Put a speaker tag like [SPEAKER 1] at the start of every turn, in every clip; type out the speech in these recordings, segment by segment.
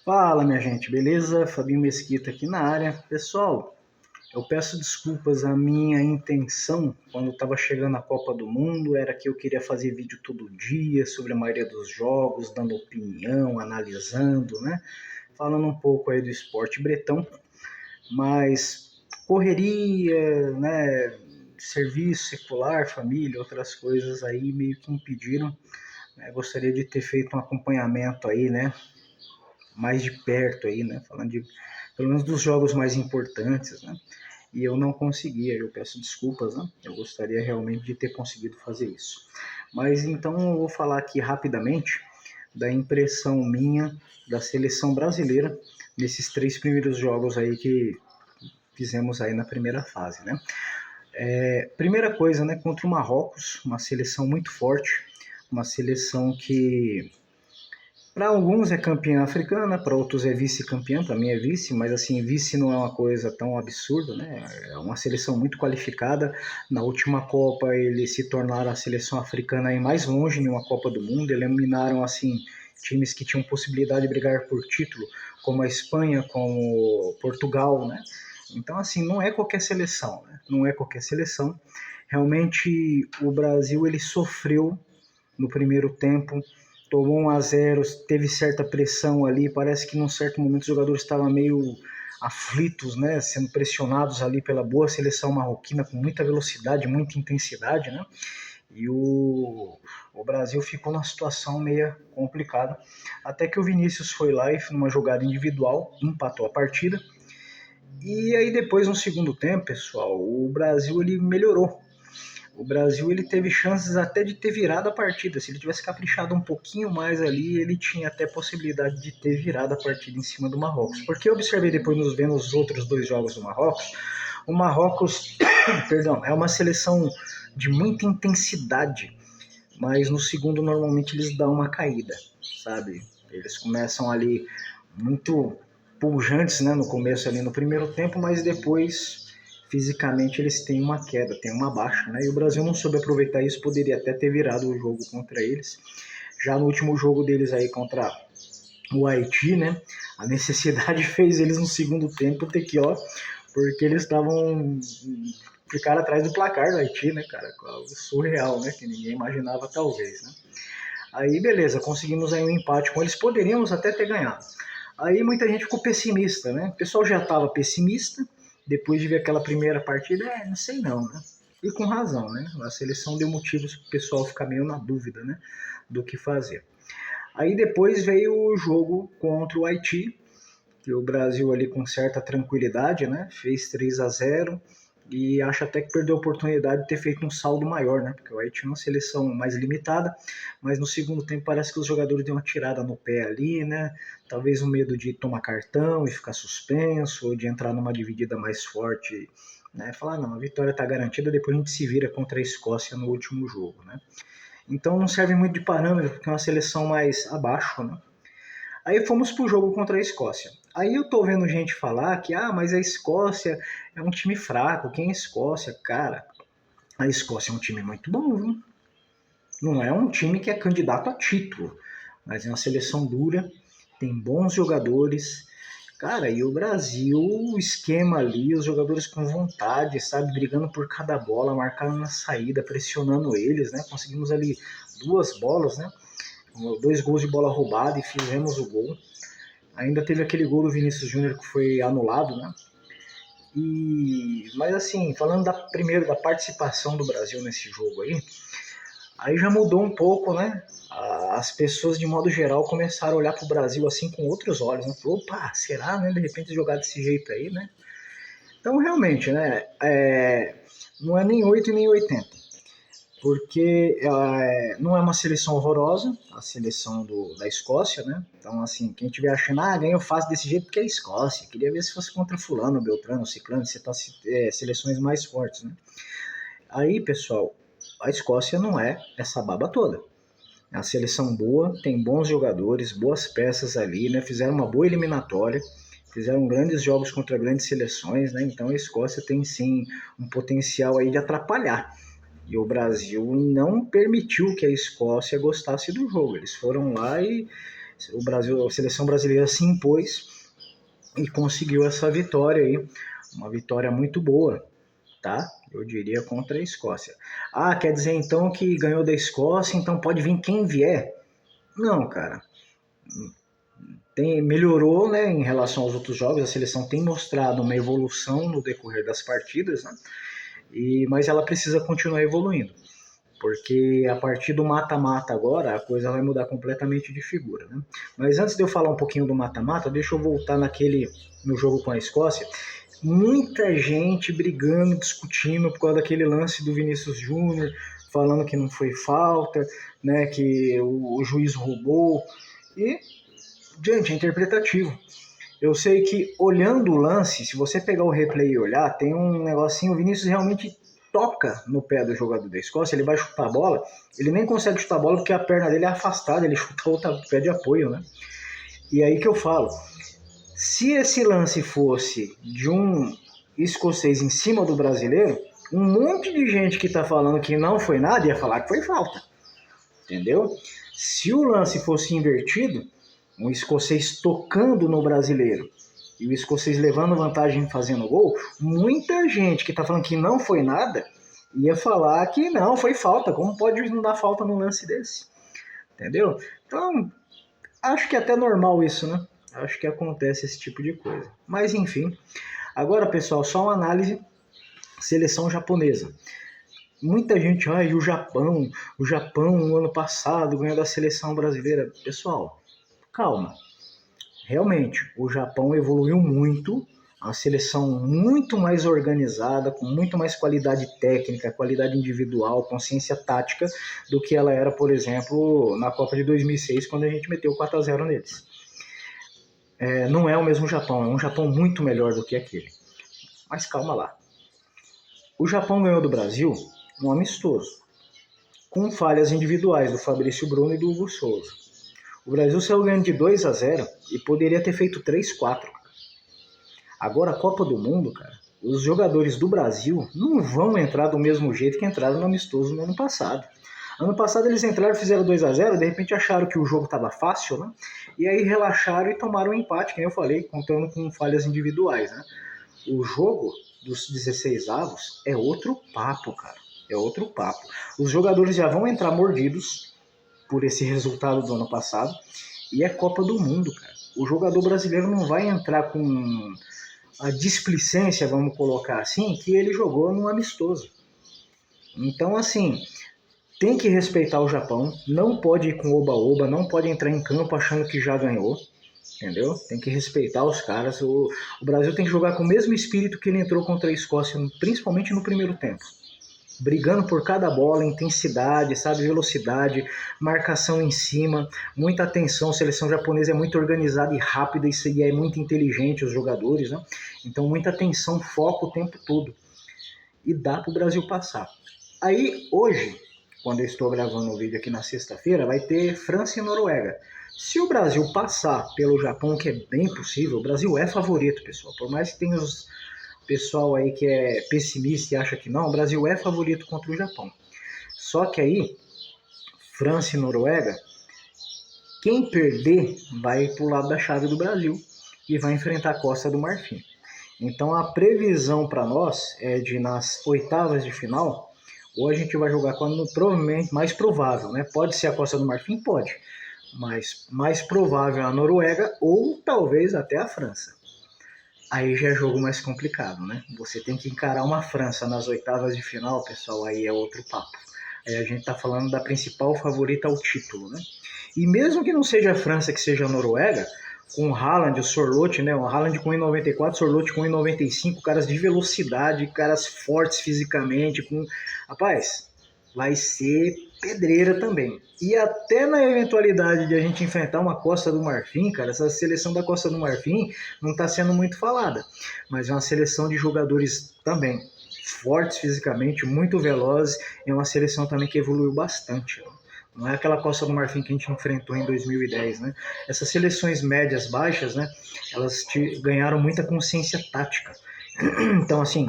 [SPEAKER 1] Fala, minha gente, beleza? Fabinho Mesquita aqui na área. Pessoal, eu peço desculpas, a minha intenção quando estava chegando a Copa do Mundo era que eu queria fazer vídeo todo dia sobre a maioria dos jogos, dando opinião, analisando, né? Falando um pouco aí do esporte bretão, mas correria, né? Serviço secular, família, outras coisas aí meio que impediram, né? Gostaria de ter feito um acompanhamento aí, né? Mais de perto aí, né? Falando de pelo menos dos jogos mais importantes, né? E eu não conseguia, eu peço desculpas, né? Eu gostaria realmente de ter conseguido fazer isso. Mas então eu vou falar aqui rapidamente da impressão minha da seleção brasileira nesses três primeiros jogos aí que fizemos aí na primeira fase, né? Primeira coisa, né? Contra o Marrocos, uma seleção muito forte, uma seleção que para alguns é campeã africana, para outros é vice-campeã, para mim é vice, mas assim, vice não é uma coisa tão absurda, né? É uma seleção muito qualificada. Na última Copa eles se tornaram a seleção africana aí mais longe em uma Copa do Mundo, eliminaram assim times que tinham possibilidade de brigar por título, como a Espanha, como Portugal, né? Então assim, não é qualquer seleção, né? Não é qualquer seleção. Realmente o Brasil ele sofreu no primeiro tempo, tomou 1-0, teve certa pressão ali, parece que num certo momento os jogadores estavam meio aflitos, né, sendo pressionados ali pela boa seleção marroquina com muita velocidade, muita intensidade, né? E o Brasil ficou numa situação meio complicada, até que o Vinícius foi lá e numa jogada individual empatou a partida. E aí depois no segundo tempo, pessoal, o Brasil ele melhorou. O Brasil ele teve chances até de ter virado a partida. Se ele tivesse caprichado um pouquinho mais ali, ele tinha até possibilidade de ter virado a partida em cima do Marrocos. Porque eu observei depois nos vendo os outros dois jogos do Marrocos, o Marrocos, perdão, é uma seleção de muita intensidade, mas no segundo normalmente eles dão uma caída, sabe? Eles começam ali muito pujantes, né, no começo ali no primeiro tempo, mas depois fisicamente eles têm uma queda, têm uma baixa, né? E o Brasil não soube aproveitar isso, poderia até ter virado o jogo contra eles. Já no último jogo deles aí contra o Haiti, né? A necessidade fez eles no segundo tempo ter que, ó, porque eles estavam ficar atrás do placar do Haiti, né, cara? Algo surreal, né? Que ninguém imaginava talvez, né? Aí beleza, conseguimos aí um empate com eles, poderíamos até ter ganhado. Aí muita gente ficou pessimista, né? O pessoal já estava pessimista, depois de ver aquela primeira partida, não sei não, né? E com razão, né? A seleção deu motivos para o pessoal ficar meio na dúvida, né? Do que fazer. Aí depois veio o jogo contra o Haiti, que o Brasil ali com certa tranquilidade, né? Fez 3-0 e acho até que perdeu a oportunidade de ter feito um saldo maior, né? Porque o Haiti é uma seleção mais limitada, mas no segundo tempo parece que os jogadores deu uma tirada no pé ali, né? Talvez o medo de tomar cartão e ficar suspenso, ou de entrar numa dividida mais forte, né? Falar, não, a vitória está garantida, depois a gente se vira contra a Escócia no último jogo, né? Então não serve muito de parâmetro, porque é uma seleção mais abaixo, né? Aí fomos pro jogo contra a Escócia. Aí eu tô vendo gente falar que, mas a Escócia é um time fraco. Quem é a Escócia? Cara, a Escócia é um time muito bom, viu? Não é um time que é candidato a título, mas é uma seleção dura, tem bons jogadores. Cara, e o Brasil, o esquema ali, os jogadores com vontade, sabe, brigando por cada bola, marcando na saída, pressionando eles, né? Conseguimos ali duas bolas, né? Dois gols de bola roubada e fizemos o gol. Ainda teve aquele gol do Vinícius Júnior que foi anulado, né? Mas assim, falando primeiro da participação do Brasil nesse jogo aí já mudou um pouco, né? As pessoas, de modo geral, começaram a olhar para o Brasil assim com outros olhos, né? Falou, opa, será, né? De repente jogar desse jeito aí, né? Então, realmente, né? Não é nem 8 e nem 80, porque não é uma seleção horrorosa, a seleção da Escócia, né? Então, assim, quem estiver achando, ganhou fácil desse jeito porque é a Escócia, queria ver se fosse contra fulano, Beltrano, Ciclano, se tá, seleções mais fortes, né? Aí, pessoal, a Escócia não é essa baba toda. É uma seleção boa, tem bons jogadores, boas peças ali, né? Fizeram uma boa eliminatória, fizeram grandes jogos contra grandes seleções, né? Então a Escócia tem sim um potencial aí de atrapalhar. E o Brasil não permitiu que a Escócia gostasse do jogo. Eles foram lá O Brasil, a seleção brasileira se impôs e conseguiu essa vitória aí, uma vitória muito boa, tá? Eu diria contra a Escócia. Ah, quer dizer então que ganhou da Escócia, então pode vir quem vier? Não, cara. Melhorou, né, em relação aos outros jogos, a seleção tem mostrado uma evolução no decorrer das partidas, né? Mas ela precisa continuar evoluindo, porque a partir do mata-mata agora a coisa vai mudar completamente de figura, né? Mas antes de eu falar um pouquinho do mata-mata, deixa eu voltar no jogo com a Escócia. Muita gente brigando, discutindo por causa daquele lance do Vinícius Júnior, falando que não foi falta, né, que o juiz roubou, e, gente, é interpretativo. Eu sei que olhando o lance, se você pegar o replay e olhar, tem um negocinho, o Vinícius realmente toca no pé do jogador da Escócia, ele vai chutar a bola, ele nem consegue chutar a bola porque a perna dele é afastada, ele chuta outro pé de apoio, né? E aí que eu falo, se esse lance fosse de um escocês em cima do brasileiro, um monte de gente que tá falando que não foi nada ia falar que foi falta, entendeu? Se o lance fosse invertido, um escocês tocando no brasileiro e o escocês levando vantagem fazendo gol, muita gente que tá falando que não foi nada ia falar que não, foi falta. Como pode não dar falta num lance desse? Entendeu? Então, acho que é até normal isso, né? Acho que acontece esse tipo de coisa. Mas enfim. Agora, pessoal, só uma análise seleção japonesa. Muita gente, e o Japão no ano passado ganhou da seleção brasileira. Pessoal, calma. Realmente, o Japão evoluiu muito, a seleção muito mais organizada, com muito mais qualidade técnica, qualidade individual, consciência tática, do que ela era, por exemplo, na Copa de 2006, quando a gente meteu 4-0 neles. Não é o mesmo Japão, é um Japão muito melhor do que aquele. Mas calma lá. O Japão ganhou do Brasil um amistoso, com falhas individuais do Fabrício Bruno e do Hugo Souza. O Brasil saiu ganhando de 2-0 e poderia ter feito 3-4. Agora, a Copa do Mundo, cara, os jogadores do Brasil não vão entrar do mesmo jeito que entraram no amistoso no ano passado. Ano passado eles entraram e fizeram 2-0, de repente acharam que o jogo estava fácil, né? E aí relaxaram e tomaram um empate, como eu falei, contando com falhas individuais, né? O jogo dos 16 avos é outro papo, cara. É outro papo. Os jogadores já vão entrar mordidos por esse resultado do ano passado. E é Copa do Mundo, cara. O jogador brasileiro não vai entrar com a displicência, vamos colocar assim, que ele jogou no amistoso. Então, assim, tem que respeitar o Japão. Não pode ir com oba-oba, não pode entrar em campo achando que já ganhou. Entendeu? Tem que respeitar os caras. O Brasil tem que jogar com o mesmo espírito que ele entrou contra a Escócia, principalmente no primeiro tempo. Brigando por cada bola, intensidade, sabe, velocidade, marcação em cima, muita atenção. A seleção japonesa é muito organizada e rápida e é muito inteligente, os jogadores, né? Então, muita atenção, foco o tempo todo. E dá para o Brasil passar. Aí, hoje, quando eu estou gravando o vídeo aqui na sexta-feira, vai ter França e Noruega. Se o Brasil passar pelo Japão, que é bem possível, o Brasil é favorito, pessoal. Por mais que tenha os pessoal aí que é pessimista e acha que não, o Brasil é favorito contra o Japão. Só que aí, França e Noruega, quem perder vai pro lado da chave do Brasil e vai enfrentar a Costa do Marfim. Então a previsão para nós é de nas oitavas de final, ou a gente vai jogar com provavelmente mais provável, né? Pode ser a Costa do Marfim? Pode. Mas mais provável a Noruega ou talvez até a França. Aí já é jogo mais complicado, né? Você tem que encarar uma França nas oitavas de final, pessoal, aí é outro papo. Aí a gente tá falando da principal favorita ao título, né? E mesmo que não seja a França, que seja a Noruega, com o Haaland, o Sorloth, né? O Haaland com 1,94, o Sorloth com 1,95, caras de velocidade, caras fortes fisicamente, Rapaz, vai ser pedreira também. E até na eventualidade de a gente enfrentar uma Costa do Marfim, cara, essa seleção da Costa do Marfim não está sendo muito falada, mas é uma seleção de jogadores também fortes fisicamente, muito velozes, é uma seleção também que evoluiu bastante. Não é aquela Costa do Marfim que a gente enfrentou em 2010, né? Essas seleções médias, baixas, né? Elas ganharam muita consciência tática. Então, assim,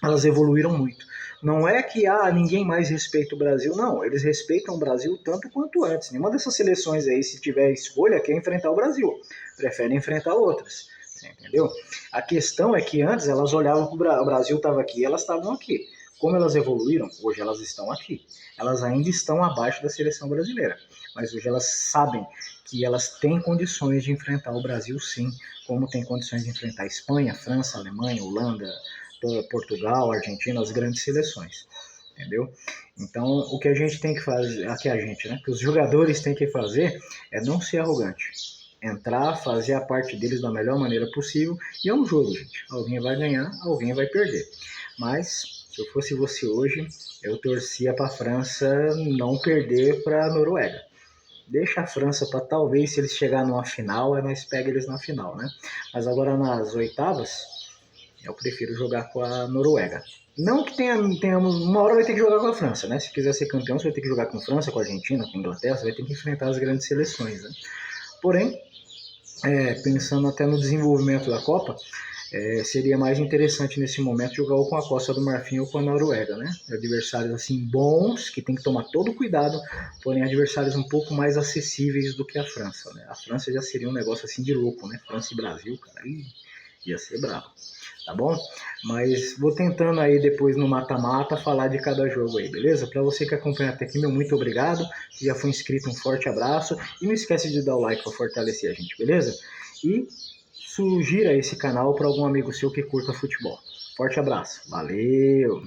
[SPEAKER 1] elas evoluíram muito. Não é que ninguém mais respeita o Brasil, não. Eles respeitam o Brasil tanto quanto antes. Nenhuma dessas seleções aí, se tiver escolha, quer enfrentar o Brasil. Preferem enfrentar outras. Você entendeu? A questão é que antes elas olhavam que o Brasil estava aqui e elas estavam aqui. Como elas evoluíram, hoje elas estão aqui. Elas ainda estão abaixo da seleção brasileira. Mas hoje elas sabem que elas têm condições de enfrentar o Brasil, sim, como tem condições de enfrentar a Espanha, França, Alemanha, Holanda, Portugal, Argentina, as grandes seleções. Entendeu? Então, o que a gente tem que fazer, aqui a gente, né? Que os jogadores têm que fazer é não ser arrogante. Entrar, fazer a parte deles da melhor maneira possível. E é um jogo, gente. Alguém vai ganhar, alguém vai perder. Mas, se eu fosse você hoje, eu torcia para a França não perder para a Noruega. Deixa a França para talvez, se eles chegar numa final, nós pega eles na final, né? Mas agora nas oitavas, eu prefiro jogar com a Noruega. Não que tenhamos, uma hora vai ter que jogar com a França, né? Se quiser ser campeão, você vai ter que jogar com a França, com a Argentina, com a Inglaterra, você vai ter que enfrentar as grandes seleções, né? Porém, pensando até no desenvolvimento da Copa, seria mais interessante nesse momento jogar ou com a Costa do Marfim ou com a Noruega, né? Adversários assim bons, que tem que tomar todo cuidado, porém adversários um pouco mais acessíveis do que a França, né? A França já seria um negócio assim de louco, né? França e Brasil, cara, ia ser bravo, tá bom? Mas vou tentando aí depois no mata-mata falar de cada jogo aí, beleza? Para você que acompanha até aqui, meu muito obrigado. Se já foi inscrito, um forte abraço. E não esquece de dar o like para fortalecer a gente, beleza? E sugira esse canal para algum amigo seu que curta futebol. Forte abraço, valeu!